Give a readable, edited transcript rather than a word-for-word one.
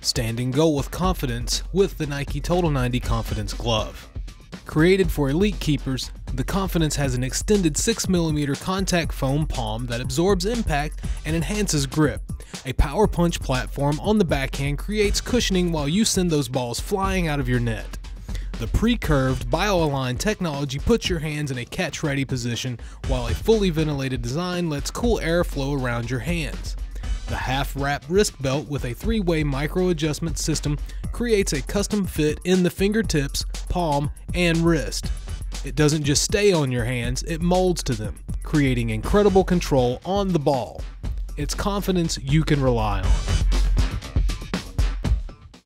Stand and go with confidence with the Nike Total 90 Confidence Glove. Created for elite keepers, the Confidence has an extended 6mm contact foam palm that absorbs impact and enhances grip. A power punch platform on the backhand creates cushioning while you send those balls flying out of your net. The pre-curved, bio-aligned technology puts your hands in a catch-ready position, while a fully ventilated design lets cool air flow around your hands. The half-wrap wrist belt with a 3-way micro-adjustment system creates a custom fit in the fingertips, palm, and wrist. It doesn't just stay on your hands, it molds to them, creating incredible control on the ball. It's confidence you can rely on.